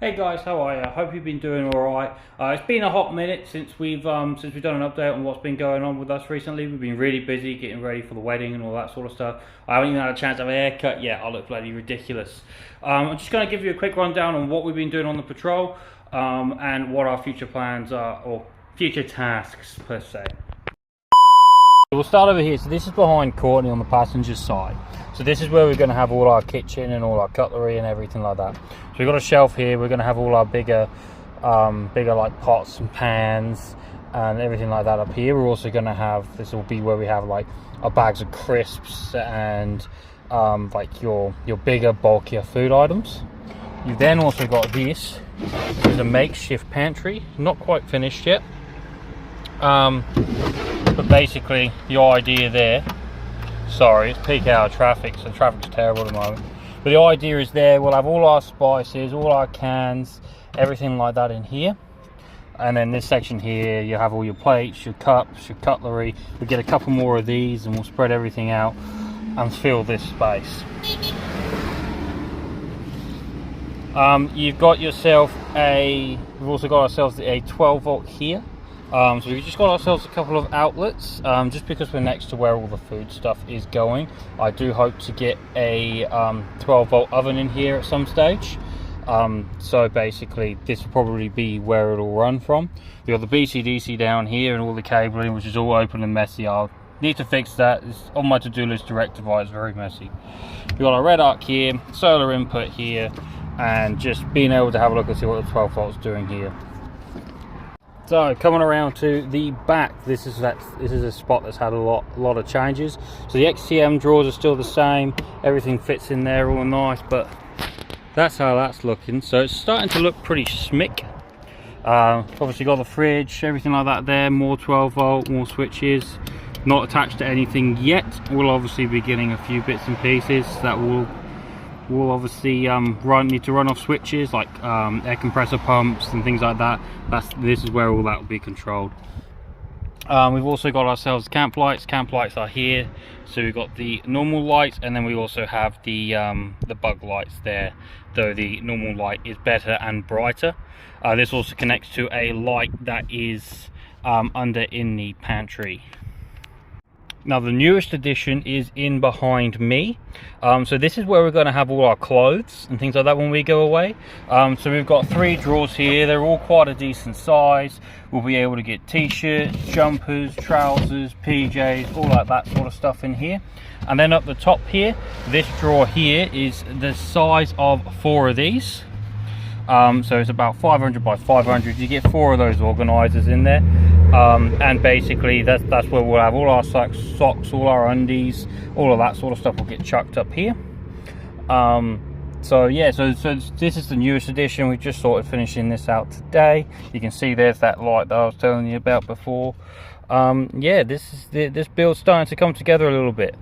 Hey guys, how are you? I hope you've been doing all right. It's been a hot minute since we've done an update on what's been going on with us recently. We've been really busy getting ready for the wedding and all that sort of stuff. I haven't even had a chance to have a haircut yet. I look bloody ridiculous. I'm just going to give you a quick rundown on what we've been doing on the patrol and what our future plans are, or future tasks per se. We'll start over here. So this is behind Courtney on the passenger side. So this is where we're going to have all our kitchen and all our cutlery and everything like that. So we've got a shelf here. We're going to have all our bigger like pots and pans and everything like that up here. We're also going to have, this will be where we have like our bags of crisps and like your bigger, bulkier food items. You've then also got this. This is a makeshift pantry, not quite finished yet. But basically the idea there, sorry, it's peak hour traffic, so traffic's terrible at the moment, but the idea is there we'll have all our spices, all our cans, everything like that in here. And then this section here, you have all your plates, your cups, your cutlery. We get a couple more of these and we'll spread everything out and fill this space. You've got yourself we've also got ourselves a 12 volt here. So we've just got ourselves a couple of outlets, just because we're next to where all the food stuff is going. I do hope to get a 12 volt oven in here at some stage. So basically this will probably be where it'll run from. We've got the BCDC down here and all the cabling, which is all open and messy. I'll need to fix that. It's on my to-do list to rectify. It's very messy. We've got our red arc here, solar input here, and just being able to have a look and see what the 12 volt's doing here. So coming around to the back, this is a spot that's had a lot of changes. So the XTM drawers are still the same, everything fits in there all nice, but that's how that's looking. So it's starting to look pretty smick. Obviously got the fridge, everything like that there, more 12 volt, more switches, not attached to anything yet. We'll obviously be getting a few bits and pieces that will obviously need to run off switches like air compressor pumps and things like that. This is where all that will be controlled. We've also got ourselves camp lights. Camp lights are here, so we've got the normal lights, and then we also have the bug lights there, though the normal light is better and brighter. This also connects to a light that is under in the pantry. Now the newest addition is in behind me. So this is where we're going to have all our clothes and things like that when we go away. So we've got 3 drawers here. They're all quite a decent size. We'll be able to get t-shirts, jumpers, trousers, PJs, all like that sort of stuff in here. And then up the top here, this drawer here is the size of 4 of these. So it's about 500 by 500. You get 4 of those organizers in there. And basically that's where we'll have all our socks, all our undies, all of that sort of stuff will get chucked up here. So yeah, so this is the newest edition. We just started finishing this out today. You can see there's that light that I was telling you about before. Yeah, this build's starting to come together a little bit.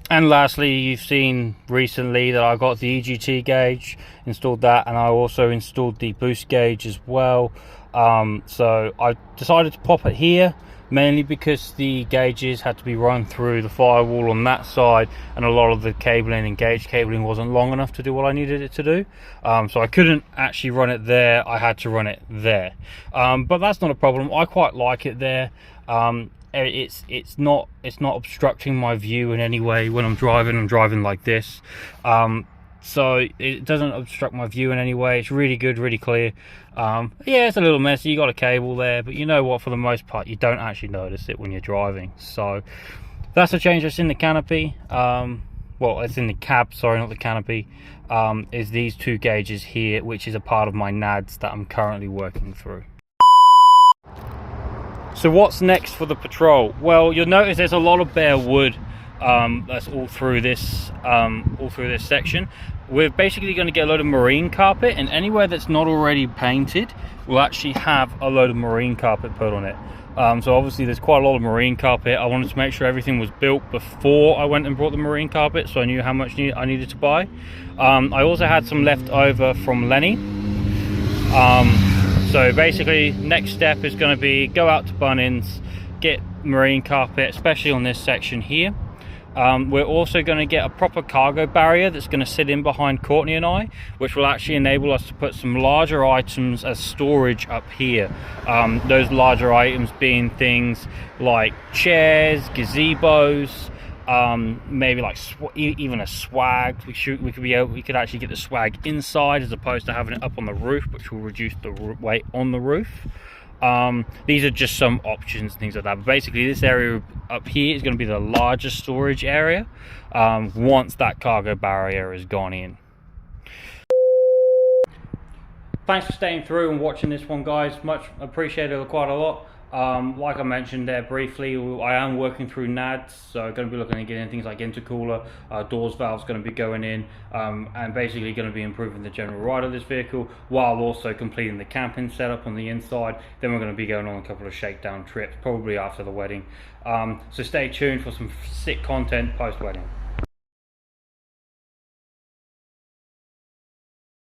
And lastly, you've seen recently that I got the EGT gauge, installed that, and I also installed the boost gauge as well. So I decided to pop it here, mainly because the gauges had to be run through the firewall on that side, and a lot of the cabling and gauge cabling wasn't long enough to do what I needed it to do. So I couldn't actually run it there, I had to run it there. But that's not a problem, I quite like it there. It's not obstructing my view in any way when I'm driving like this. So it doesn't obstruct my view in any way. It's really good, really clear. Yeah, it's a little messy, you got a cable there, but you know what, for the most part you don't actually notice it when you're driving. So that's a change that's in the canopy. Well, it's in the cab, sorry, not the canopy. Is these 2 gauges here, which is a part of my NADS that I'm currently working through. So what's next for the patrol? Well, you'll notice there's a lot of bare wood that's all through this section. We're basically going to get a load of marine carpet, and anywhere that's not already painted we'll actually have a load of marine carpet put on it. So obviously there's quite a lot of marine carpet. I wanted to make sure everything was built before I went and brought the marine carpet, so I knew how much I needed to buy. I also had some left over from Lenny. So basically next step is going to be go out to Bunnings, get marine carpet, especially on this section here. We're also going to get a proper cargo barrier that's going to sit in behind Courtney and I, which will actually enable us to put some larger items as storage up here. Those larger items being things like chairs, gazebos, maybe like even a swag. We could actually get the swag inside as opposed to having it up on the roof, which will reduce the weight on the roof. These are just some options and things like that, but basically this area up here is going to be the largest storage area once that cargo barrier has gone in. Thanks for staying through and watching this one, guys. Much appreciated, quite a lot. Like I mentioned there briefly, I am working through NADs, so going to be looking at getting things like intercooler, doors valves going to be going in, and basically going to be improving the general ride of this vehicle while also completing the camping setup on the inside. Then we're going to be going on a couple of shakedown trips, probably after the wedding. So stay tuned for some sick content post-wedding.